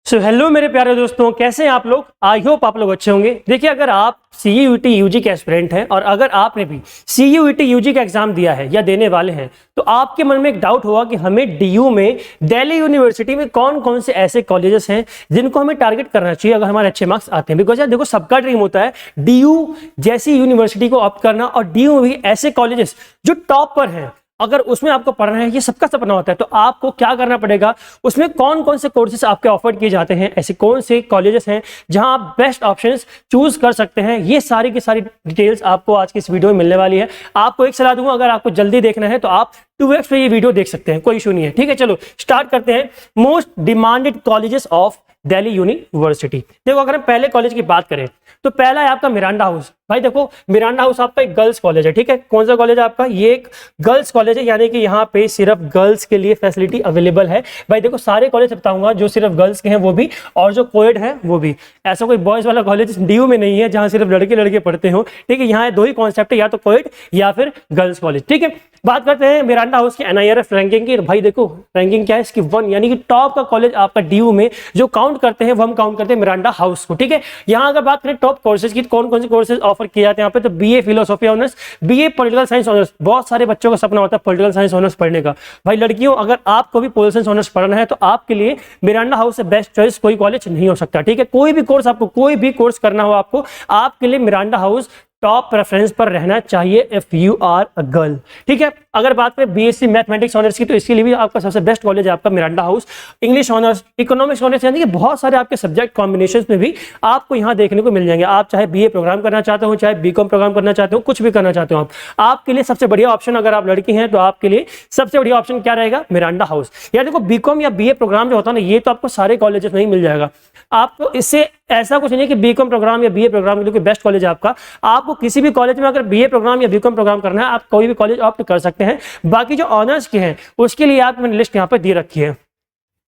Hello मेरे प्यारे दोस्तों, कैसे हैं आप लोग। आई होप आप लोग अच्छे होंगे। देखिए, अगर आप CUET UG के एस्पिरेंट हैं और अगर आपने भी CUET UG का एग्जाम दिया है या देने वाले हैं तो आपके मन में एक डाउट होगा कि हमें DU में दिल्ली यूनिवर्सिटी में कौन कौन से ऐसे कॉलेजेस हैं जिनको हमें टारगेट करना चाहिए अगर हमारे अच्छे मार्क्स आते हैं। बिकॉज यार देखो, सबका ड्रीम होता है DU जैसी यूनिवर्सिटी को ऑप्ट करना और DU में भी ऐसे कॉलेजेस जो टॉप पर हैं अगर उसमें आपको पढ़ना है, ये सबका सपना होता है। तो आपको क्या करना पड़ेगा, उसमें कौन कौन से कोर्सेज आपके ऑफर किए जाते हैं, ऐसे कौन से कॉलेजेस हैं जहां आप बेस्ट ऑप्शंस चूज कर सकते हैं, ये सारी की सारी डिटेल्स आपको आज की इस वीडियो में मिलने वाली है। आपको एक सलाह दूंगा, अगर आपको जल्दी देखना है तो आप 2x पे ये वीडियो देख सकते हैं, कोई इशू नहीं है। ठीक है, चलो स्टार्ट करते हैं। Most demanded colleges of Delhi university. देखो, अगर हम पहले कॉलेज की बात करें तो पहला है आपका मिरांडा हाउस। भाई देखो, मिरांडा हाउस आपका एक गर्ल्स कॉलेज है। ठीक है, कौन सा कॉलेज है आपका, ये एक गर्ल्स कॉलेज है, यानी कि यहाँ पे सिर्फ गर्ल्स के लिए फैसिलिटी अवेलेबल है। भाई देखो, सारे कॉलेज बताऊंगा जो सिर्फ गर्ल्स के हैं वो भी, और जो कोएड है वो भी। ऐसा कोई बॉयज वाला कॉलेज DU में नहीं है जहां सिर्फ लड़के लड़के पढ़ते हो। ठीक है, यहाँ दो ही कॉन्सेप्ट है, या तो कोएड या फिर गर्ल्स कॉलेज। ठीक है, बात करते हैं मिरांडा हाउस की NIRF रैंकिंग की। भाई देखो, रैंकिंग क्या है इसकी, 1, यानी कि टॉप का कॉलेज आपका DU में जो काउंट करते हैं वो हम काउंट करते हैं मिरांडा हाउस को। ठीक है, यहाँ अगर बात करें टॉप कोर्सेज की, कौन कौन से कोर्सेज ऑफर किए जाते हैं यहाँ पे, तो BA philosophy honours, BA political science honours. बहुत सारे बच्चों का सपना होता है पॉलिटिकल साइंस ऑनर्स पढ़ने का। भाई लड़कियों, अगर आपको भी पॉलिटिकल साइंस ऑनर्स पढ़ना है तो आपके लिए मिरांडा हाउस से बेस्ट चॉइस कोई कॉलेज नहीं हो सकता। ठीक है, कोई भी कोर्स आपको, कोई भी कोर्स करना हो आपको, आपके लिए मिरांडा हाउस टॉप प्रेफरेंस पर रहना चाहिए if you are a girl. ठीक है, अगर बात करें BSc मैथमेटिक्स ऑनर्स की तो इसके लिए भी आपका सबसे बेस्ट कॉलेज है आपका Miranda house. English honours, economics honours, यानी कि बहुत सारे आपके सब्जेक्ट कॉम्बिनेशंस में भी आपको यहाँ देखने को मिल जाएंगे। आप चाहे BA प्रोग्राम करना चाहते हो, चाहे BCom प्रोग्राम करना चाहते हो, कुछ भी करना चाहते हो आपके लिए सबसे बढ़िया ऑप्शन, अगर आप लड़की हैं तो आपके लिए सबसे बढ़िया ऑप्शन क्या रहेगा, मिरांडा हाउस। या देखो, BCom या BA प्रोग्राम जो होता है ना, ये तो आपको सारे कॉलेजेस में ही मिल जाएगा। आपको इससे ऐसा कुछ नहीं है कि BCom प्रोग्राम या BA प्रोग्राम के लिए बेस्ट कॉलेज है आपका। आपको किसी भी कॉलेज में अगर BA प्रोग्राम या BCom प्रोग्राम करना है, आप कोई भी कॉलेज ऑप्ट कर सकते हैं। बाकी जो ऑनर्स के हैं उसके लिए आप मैंने लिस्ट यहाँ पे दे रखी है।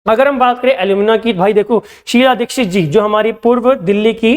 अगर हम बात करें एल्यूमिना की, भाई देखो, शीला दीक्षित जी जो हमारी पूर्व दिल्ली की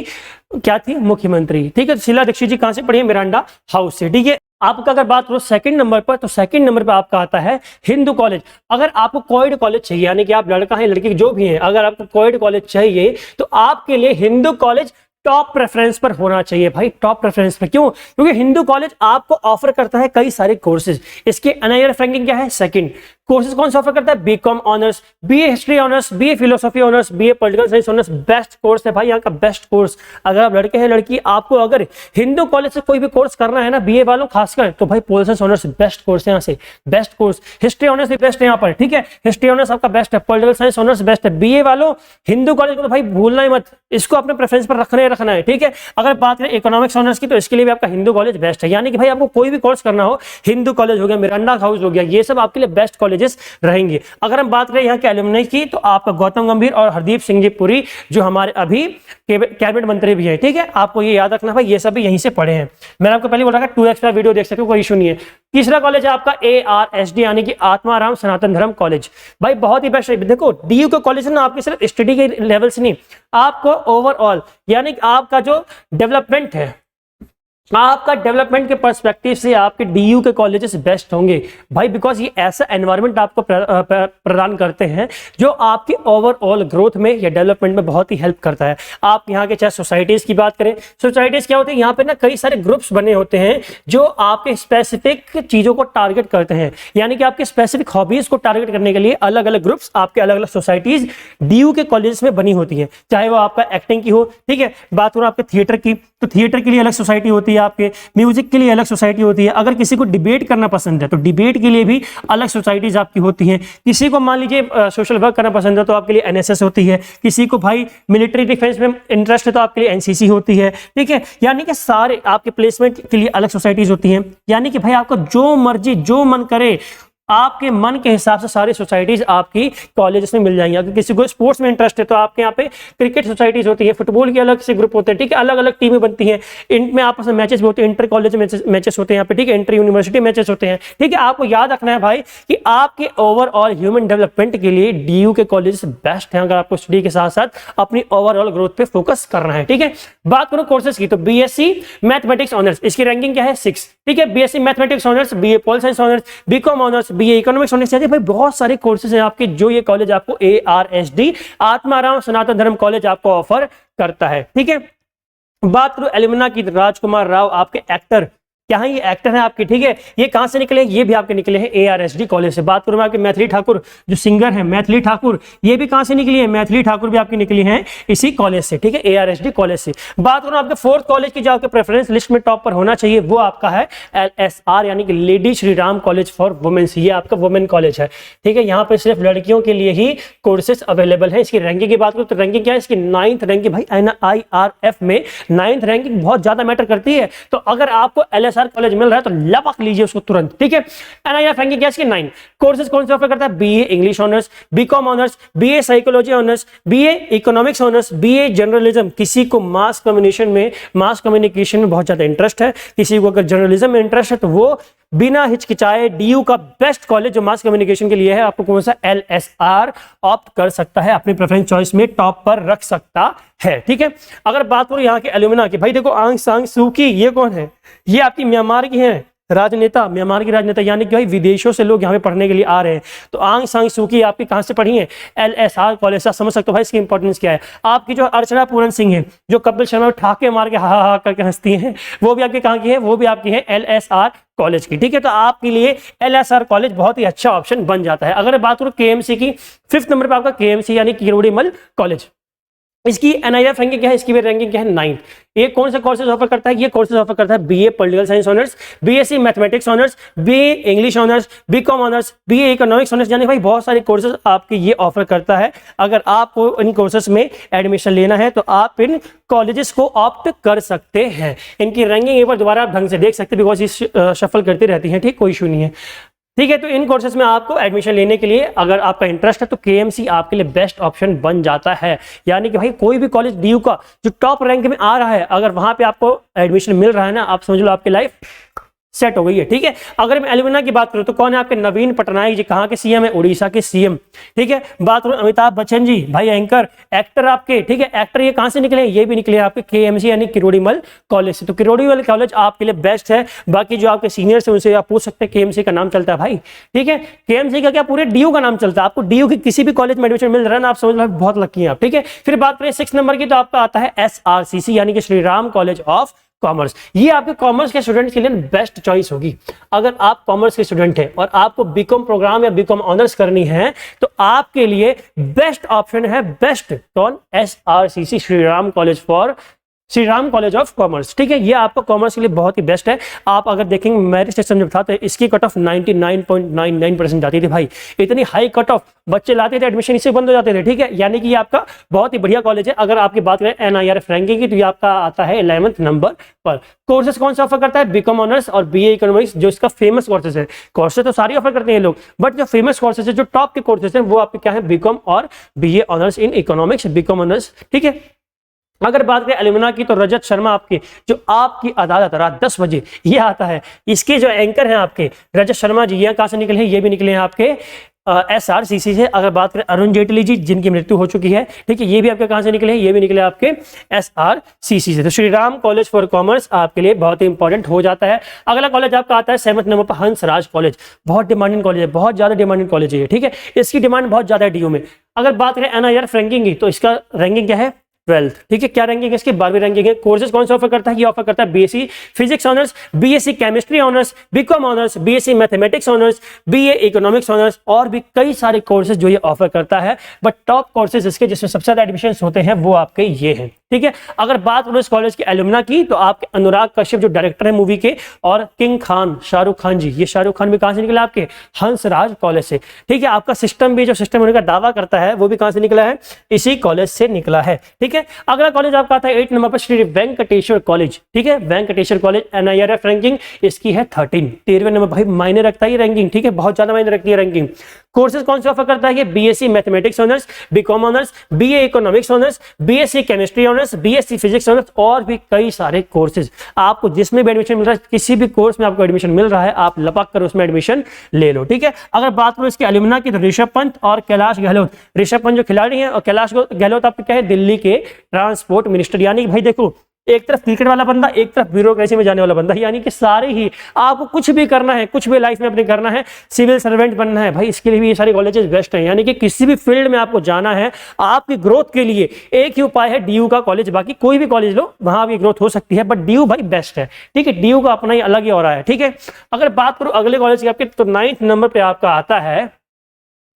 क्या थी, मुख्यमंत्री। ठीक है, शीला दीक्षित जी कहां से पढ़ी है, मिरांडा हाउस से। ठीक है, आपका अगर बात करो सेकंड नंबर पर, तो सेकंड नंबर पर आपका आता है हिंदू कॉलेज। अगर आपको कोएड कॉलेज चाहिए, यानी कि आप लड़का है लड़की जो भी है, अगर आपको कोएड कॉलेज चाहिए तो आपके लिए हिंदू कॉलेज टॉप प्रेफरेंस पर होना चाहिए। भाई टॉप प्रेफरेंस पर क्यों, क्योंकि हिंदू कॉलेज आपको ऑफर करता है कई सारे कोर्सेज। इसके NIRF रैंकिंग क्या है, सेकंड। कोर्सेज कौन सा ऑफर करता है, BCom honours, BA history honours, BA philosophy honours, BA political science honours. Best course है भाई यहाँ का, बेस्ट कोर्स। अगर आप लड़के हैं लड़की, आपको अगर हिंदू कॉलेज से कोई भी कोर्स करना है ना, BA वालों खासकर, तो भाई political science honours best course है यहाँ से, बेस्ट कोर्स। हिस्ट्री ऑनर्स भी बेस्ट है यहाँ पर। ठीक है, हिस्ट्री ऑनर्स आपका बेस्ट है, पॉलिटिकल साइंस ऑनर्स बेस्ट है। BA वालों हिंदू कॉलेज को तो भाई भूलना ही मत, इसको अपने प्रेफरेंस पर रखना है। ठीक है, अगर बात करें इकोनॉमिक्स ऑनर्स की तो इसके लिए भी आपका हिंदू कॉलेज बेस्ट है। यानी कि भाई आपको कोई भी कोर्स करना हो, हिंदू कॉलेज हो गया, मिरांडा हाउस हो गया, ये सब आपके लिए बेस्ट कॉलेजेस रहेंगे। अगर हम बात करें यहाँ के एलुमनी की तो आपका गौतम गंभीर और हरदीप सिंह जी पुरी जो हमारे अभी कैबिनेट मंत्री भी हैं। ठीक है, आपको ये याद रखना भाई, ये सब भी यहीं से पढ़े हैं। मैंने आपको पहले बोला था 2x का वीडियो देख सकते हो, कोई इशू नहीं है। तीसरा कॉलेज है आपका ARSD, यानी कि आत्माराम सनातन धर्म कॉलेज। भाई बहुत ही बेस्ट है। देखो, DU का कॉलेज है ना, आपके सिर्फ स्टडी के लेवल से नहीं, आपको ओवरऑल, यानी कि आपका जो डेवलपमेंट है, आपका डेवलपमेंट के पर्सपेक्टिव से आपके DU के कॉलेजेस बेस्ट होंगे भाई। बिकॉज ये ऐसा एनवायरनमेंट आपको प्रदान करते हैं जो आपके ओवरऑल ग्रोथ में या डेवलपमेंट में बहुत ही हेल्प करता है। आप यहाँ के चाहे सोसाइटीज की बात करें, सोसाइटीज क्या होती है, यहाँ पे ना कई सारे ग्रुप्स बने होते हैं जो आपके स्पेसिफिक चीजों को टारगेट करते हैं। यानी कि आपके स्पेसिफिक हॉबीज को टारगेट करने के लिए अलग अलग ग्रुप्स आपके अलग अलग सोसाइटीज DU के कॉलेजेस में बनी होती है। चाहे वो आपका एक्टिंग की हो, ठीक है, बात करो आपके थिएटर की, तो थिएटर के लिए अलग सोसाइटी होती है, आपके म्यूजिक के लिए अलग सोसाइटी होती है। अगर किसी को डिबेट करना पसंद है तो डिबेट के लिए भी अलग सोसाइटीज आपकी होती हैं। किसी को मान लीजिए सोशल वर्क करना पसंद है तो आपके लिए NSS होती है। किसी को भाई मिलिट्री डिफेंस में इंटरेस्ट है तो आपके लिए NCC होती है। ठीक है, यानी कि सारे आपके प्लेसमेंट के लिए अलग सोसाइटीज होती हैं। यानी कि भाई आपको जो मर्जी जो मन करे, आपके मन के हिसाब से सारी सोसाइटीज आपकी कॉलेजेस में मिल जाएंगी। अगर किसी को स्पोर्ट्स में इंटरेस्ट है तो आपके यहाँ पे क्रिकेट सोसाइटीज होती है, फुटबॉल के अलग से ग्रुप होते हैं। ठीक है, अलग अलग टीमें बनती हैं, इनमें आपस में मैचेस भी होते हैं, इंटर कॉलेज मैचेस होते हैं यहाँ पे। ठीक है, इंटर यूनिवर्सिटी मैचेस होते हैं। ठीक है, आपको याद रखना है भाई कि आपके ओवरऑल ह्यूमन डेवलपमेंट के लिए DU के कॉलेजेस बेस्ट हैं, अगर आपको स्टडी के साथ साथ अपनी ओवरऑल ग्रोथ पे फोकस करना है। ठीक है, बात करो कोर्सेज की तो BSc मैथमेटिक्स ऑनर्स, इसकी रैंकिंग क्या है, 6। ठीक है, BSc mathematics honours, BA pol science honours, BCom honours, BA economics होने चाहिए। भाई बहुत सारे कोर्सेज हैं आपके जो ये कॉलेज आपको ARSD आत्माराम सनातन धर्म कॉलेज आपको ऑफर करता है। ठीक है, बात करूं एलुमना की, राजकुमार राव आपके एक्टर, क्या है ये एक्टर है आपके, ठीक है, ये कहां से निकले, ये भी आपके निकले हैं ARSD कॉलेज से। बात करूं मैं आपके मैथिली ठाकुर जो सिंगर है, मैथिली ठाकुर, ये भी कहां से निकली है, मैथिली ठाकुर भी आपकी निकली हैं इसी कॉलेज से, ठीक है, ARSD कॉलेज से। बात करूं आपके फोर्थ कॉलेज की जो आपके प्रेफरेंस लिस्ट में टॉप पर होना चाहिए वो आपका है LSR यानी कि lady Shri Ram college for womens, ये आपका वुमेन कॉलेज है। ठीक है, यहाँ पे सिर्फ लड़कियों के लिए ही कोर्सेज अवेलेबल है। इसकी रैंकिंग की बात करूं तो रैंकिंग क्या है इसकी, 9th रैंकिंग। भाई NIRF में 9th रैंकिंग बहुत ज्यादा मैटर करती है, तो अगर आपको LSR कॉलेज मिल रहा है तो लपक लीजिए उसको तुरंत। ठीक है, NIRF रैंकिंग क्या है इसकी 9। कोर्सेज कौन से ऑफर करता है, BA English honours, BCom honours, BA psychology honours, BA economics honours, BA journalism. किसी को मास कम्युनिकेशन में बहुत ज्यादा इंटरेस्ट है, किसी को अगर जर्नलिज्म में इंटरेस्ट है तो वो बिना हिचकिचाए DU का बेस्ट कॉलेज जो मास कम्युनिकेशन के लिए है, आपको कौन सा LSR ऑप्ट कर सकता है, अपनी प्रेफरेंस चॉइस में टॉप पर रख सकता है। ठीक है, अगर बात करूं यहाँ के एलुमना की, भाई देखो आंग सांग सूकी, ये कौन है, ये आपकी म्यांमार की है राजनेता, म्यांमार की राजनेता, यानी कि भाई विदेशों से लोग यहाँ पे पढ़ने के लिए आ रहे हैं। तो आंग सांग सूकी आपकी कहाँ से पढ़ी है, LSR कॉलेज से। समझ सकते हो भाई इसकी इंपॉर्टेंस क्या है। आपकी जो अर्चना पूरन सिंह है जो कपिल शर्मा ठाके मार के हा हा करके हंसती हैं, वो भी आपकी कहाँ की है, वो भी आपकी है LSR कॉलेज की। ठीक है, तो आपके लिए LSR कॉलेज बहुत ही अच्छा ऑप्शन बन जाता है। अगर बात करूँ KMC की, 5th नंबर पर आपका KMC यानी किरोड़ीमल कॉलेज, इसकी NIRF रैंकिंग क्या है, इसकी भी रैंकिंग क्या है 9th। ये कौन सा कोर्सेज ऑफर करता है, ये कोर्सेज ऑफर करता है BA political science honours, BSc mathematics honours, BA English honours, BCom honours, BA economics honours, यानी भाई बहुत सारे कोर्सेज आपके ये ऑफर करता है। अगर आपको इन कोर्सेज में एडमिशन लेना है तो आप इन कॉलेजेस को ऑप्ट कर सकते हैं। इनकी रैंकिंग एक बार दोबारा आप ढंग से देख सकते हैं, बिकॉज ये शफल करती रहती है, ठीक, कोई इशू नहीं है। ठीक है, तो इन कोर्सेज में आपको एडमिशन लेने के लिए अगर आपका इंटरेस्ट है तो KMC आपके लिए बेस्ट ऑप्शन बन जाता है। यानी कि भाई कोई भी कॉलेज DU का जो टॉप रैंक में आ रहा है, अगर वहां पे आपको एडमिशन मिल रहा है ना, आप समझ लो आपकी लाइफ सेट हो गई है। ठीक है, अगर मैं एलुमना की बात करूं तो कौन है आपके, नवीन पटनायक जी, कहां के CM है, उड़ीसा के CM। ठीक है, बात करूं अमिताभ बच्चन जी, भाई एंकर एक्टर आपके, ठीक है, एक्टर ये कहां से निकले, ये भी निकले आपके KMC यानी किरोड़ीमल कॉलेज से। तो किरोड़ीमल कॉलेज आपके लिए बेस्ट है। बाकी जो आपके सीनियर्स हैं उनसे आप पूछ सकते हैं, KMC का नाम चलता है भाई। ठीक है, KMC का क्या पूरे DU का नाम चलता है। आपको DU की किसी भी कॉलेज में एडमिशन मिल रहा है ना, आप समझ लो बहुत लकी हैं आप। ठीक है, फिर बात करें 6 नंबर की, तो आपका आता है SRCC यानी कि Shri Ram college of commerce. ये आपके कॉमर्स के स्टूडेंट के लिए बेस्ट चॉइस होगी। अगर आप कॉमर्स के स्टूडेंट हैं और आपको BCom प्रोग्राम या BCom ऑनर्स करनी है तो आपके लिए बेस्ट ऑप्शन है, बेस्ट कौन, SRCC Shri Ram college of commerce. ठीक है, ये आपका कॉमर्स के लिए बहुत ही बेस्ट है। आप अगर देखेंगे मेरिट सिस्टम जब था तो इसकी कट ऑफ 99.99% जाती थी भाई, इतनी हाई कट ऑफ बच्चे लाते थे, एडमिशन इससे बंद हो जाते थे। ठीक है, यानी कि ये आपका बहुत ही बढ़िया कॉलेज है। अगर आपकी बात करें NIRF रैंकिंग की तो ये आपका आता है 11th नंबर पर। कोर्सेज कौन सा ऑफर करता है, BCom ऑनर्स और BA इकोनॉमिक्स, जो इसका फेमस कोर्सेज है। कोर्सेज तो सारी ऑफर करते हैं लोग, बट जो फेमस कोर्सेज है, जो टॉप के कोर्सेज हैं, वो आपके क्या है, BCom और BA honours in economics, BCom honours. ठीक है, अगर बात करें एलुमना की तो रजत शर्मा आपके, जो आपकी अदालत रात 10 बजे ये आता है, इसके जो एंकर हैं आपके रजत शर्मा जी, ये कहां से निकले हैं, ये भी निकले हैं आपके SRCC से। अगर बात करें अरुण जेटली जी जिनकी मृत्यु हो चुकी है, ठीक है, ये भी आपके कहां से निकले हैं, ये भी निकले आपके SRCC से। तो Shri Ram college for commerce आपके लिए बहुत ही इंपॉर्टेंट हो जाता है। अगला कॉलेज आपका आता है 7th नंबर पर हंसराज कॉलेज। बहुत डिमांडिंग कॉलेज है, बहुत ज्यादा डिमांडिंग कॉलेज है। ठीक है, इसकी डिमांड बहुत ज्यादा है DU में। अगर बात करें NIRF रैंकिंग की तो इसका रैंकिंग क्या है, 12th। ठीक है, क्या रैंकिंग है इसकी, 12वीं रैंकिंग है। कोर्सेज कौन सा ऑफर करता है, ये ऑफर करता है BSc physics honours, BSc chemistry honours, BCom honours, BSc mathematics honours, BA economics honours, और भी कई सारे कोर्सेज जो ये ऑफर करता है। बट टॉप कोर्सेज इसके जिसमें सबसे ज्यादा एडमिशन होते हैं वो आपके ये हैं। ठीक है, अगर बात करो इस कॉलेज के एलुमना की तो आपके अनुराग कश्यप जो डायरेक्टर है मूवी के, और किंग खान शाहरुख खान जी, ये शाहरुख खान भी कहां से निकला, आपके हंसराज कॉलेज से। ठीक है, आपका सिस्टम भी जो सिस्टम होने का दावा करता है वो भी कहां से निकला है, इसी कॉलेज से निकला है। ठीक है, अगला कॉलेज आपका आता है 8 नंबर पर श्री वेंकटेश्वर कॉलेज। ठीक है, वेंकटेश्वर कॉलेज NIRF रैंकिंग इसकी है 13वें नंबर। भाई मायने रखता है ये रैंकिंग, ठीक है, बहुत ज्यादा मायने रखती है रैंकिंग। कोर्सेज कौन से ऑफर करता है, ये BSc mathematics honours, BCom honours, BA economics honours, BSc chemistry honours, BSc physics honours, और भी कई सारे कोर्सेज। आपको जिसमें भी एडमिशन मिल रहा है, किसी भी कोर्स में आपको एडमिशन मिल रहा है, आप लपक कर उसमें एडमिशन ले लो। ठीक है, अगर बात करो इसके एलुमना की तो ऋषभ पंत और कैलाश गहलोत, ऋषभ पंत जो खिलाड़ी हैं और कैलाश गहलोत आपके क्या है, दिल्ली के ट्रांसपोर्ट मिनिस्टर। यानी भाई देखो एक तरफ क्रिकेट वाला बंदा, एक तरफ ब्यूरोक्रेसी में जाने वाला बंदा, यानी कि सारे ही आपको कुछ भी करना है, कुछ भी लाइफ में अपने करना है, सिविल सर्वेंट बनना है भाई, इसके लिए भी ये सारे कॉलेजेस बेस्ट हैं। यानी कि किसी भी फील्ड में आपको जाना है, आपकी ग्रोथ के लिए एक ही उपाय है, डीयू का कॉलेज। बाकी कोई भी कॉलेज लो, वहां आपकी ग्रोथ हो सकती है, बट डीयू भाई बेस्ट है, ठीक है। डीयू का अपना ही अलग ही हो रहा है, ठीक है। अगर बात करूं अगले कॉलेज की आपके, तो 9th नंबर पे आपका आता है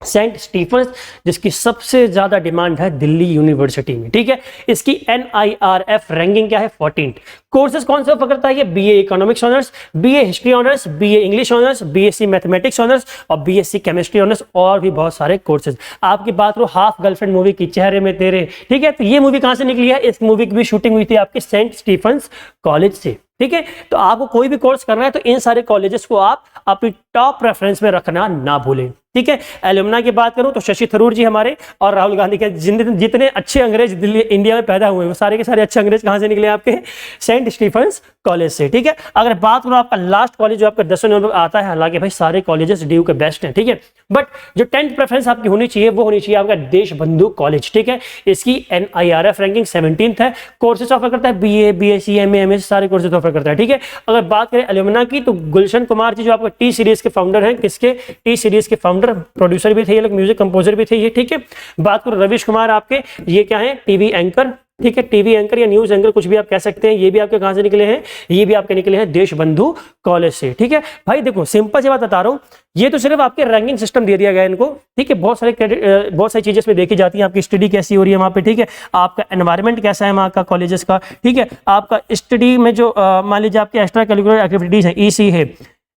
सेंट स्टीफंस, जिसकी सबसे ज्यादा डिमांड है दिल्ली यूनिवर्सिटी में, ठीक है। इसकी NIRF रैंकिंग क्या है? 14। कोर्सेज कौन से ऑफर करता है ये? BA economics honours, BA history honours, BA English honours, BSc mathematics honours और BSc केमिस्ट्री ऑनर्स, और भी बहुत सारे कोर्सेज। आपकी बात करो हाफ गर्लफ्रेंड मूवी की, चेहरे में तेरे, ठीक है, तो ये मूवी कहां से निकली है? इस मूवी की भी शूटिंग हुई थी आपके सेंट स्टीफंस कॉलेज से, ठीक है। तो आपको कोई भी कोर्स करना है तो इन सारे कॉलेजेस को आप अपनी टॉप रेफरेंस में रखना ना भूलें, ठीक है। एलुमना की बात करूं तो शशि थरूर जी हमारे और राहुल गांधी के जितने अच्छे अंग्रेज दिल्ली इंडिया में पैदा हुए, वो सारे के सारे अच्छे अंग्रेज कहां से निकले? आपके सेंट स्टीफंस कॉलेज से, ठीक है। अगर बात करूं आपका लास्ट कॉलेज जो आपका 10वें नंबर पर आता है, हालांकि भाई सारे कॉलेजेस डीयू के बेस्ट हैं, ठीक है, बट जो 10th प्रेफरेंस आपकी होनी चाहिए वो होनी चाहिए आपका देशबंधु कॉलेज, ठीक है। इसकी NIRF रैंकिंग 17th है। कोर्सेज ऑफर करता है BA, BSc, MA, MS सारे कोर्सेज ऑफर करता है, ठीक है। अगर बात करें एलुमना की तो गुलशन कुमार जी जो आपका टी सीरीज के फाउंडर हैं, किसके? टी सीरीज के फाउंडर, प्रोड्यूसर भी थे ये लोग, म्यूजिक कंपोजर भी थे ये, ठीक है। बात करो रविश कुमार आपके, ये क्या है? टीवी एंकर, ठीक है, टीवी एंकर या न्यूज एंकर कुछ भी आप कह सकते हैं। ये भी आपके कहां से निकले हैं? ये भी आपके निकले हैं देशबंधु कॉलेज से, ठीक है। भाई देखो सिंपल सी बात बता रहा हूं, ये तो सिर्फ आपके रैंकिंग सिस्टम दे दिया गया है इनको, ठीक है। बहुत सारी चीजें इसमें देखी जाती हैं, आपकी स्टडी कैसी हो रही है वहां पे, ठीक है, आपका एनवायरनमेंट कैसा है वहां का कॉलेजेस का, ठीक है। आपका स्टडी में जो मान लीजिए आपके एक्स्ट्रा करिकुलर एक्टिविटीज है, EC है,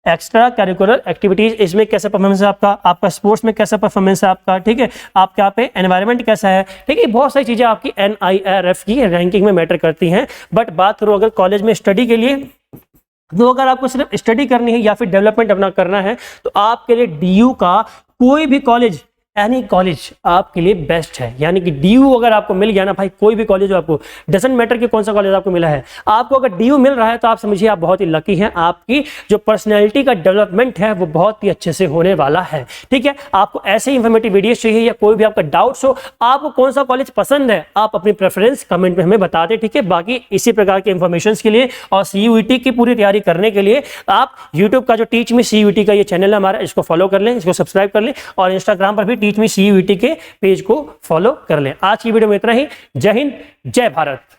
एक्स्ट्रा करिकुलर एक्टिविटीज, इसमें कैसा परफॉर्मेंस है आपका, आपका स्पोर्ट्स में कैसा परफॉर्मेंस है आपका, ठीक है, आपके यहाँ पे एनवायरनमेंट कैसा है, ठीक है। बहुत सारी चीजें आपकी NIRF की रैंकिंग में मैटर करती हैं। बट बात करो अगर कॉलेज में स्टडी के लिए, तो अगर आपको सिर्फ स्टडी करनी है या फिर डेवलपमेंट अपना करना है, तो आपके लिए डीयू का कोई भी कॉलेज, एनी कॉलेज आपके लिए बेस्ट है। यानी कि डीयू अगर आपको मिल गया ना भाई, कोई भी कॉलेज आपको, डजंट मैटर कि कौन सा कॉलेज आपको मिला है, आपको अगर डीयू मिल रहा है तो आप समझिए आप बहुत ही लकी हैं। आपकी जो पर्सनैलिटी का डेवलपमेंट है वो बहुत ही अच्छे से होने वाला है, ठीक है। आपको ऐसे इंफॉर्मेटिव वीडियोस चाहिए या कोई भी आपका डाउट्स हो, आपको कौन सा कॉलेज पसंद है, आप अपनी प्रेफरेंस कमेंट में हमें बता दें, ठीक है। बाकी इसी प्रकार के इंफॉर्मेशन के लिए और CUET की पूरी तैयारी करने के लिए आप यूट्यूब का जो टीच मी CUET का ये चैनल है हमारा, इसको फॉलो कर लें, इसको सब्सक्राइब कर लें, और इंस्टाग्राम पर भी टीच मी CUET के पेज को फॉलो कर लें। आज की वीडियो में इतना ही। जय हिंद, जय भारत।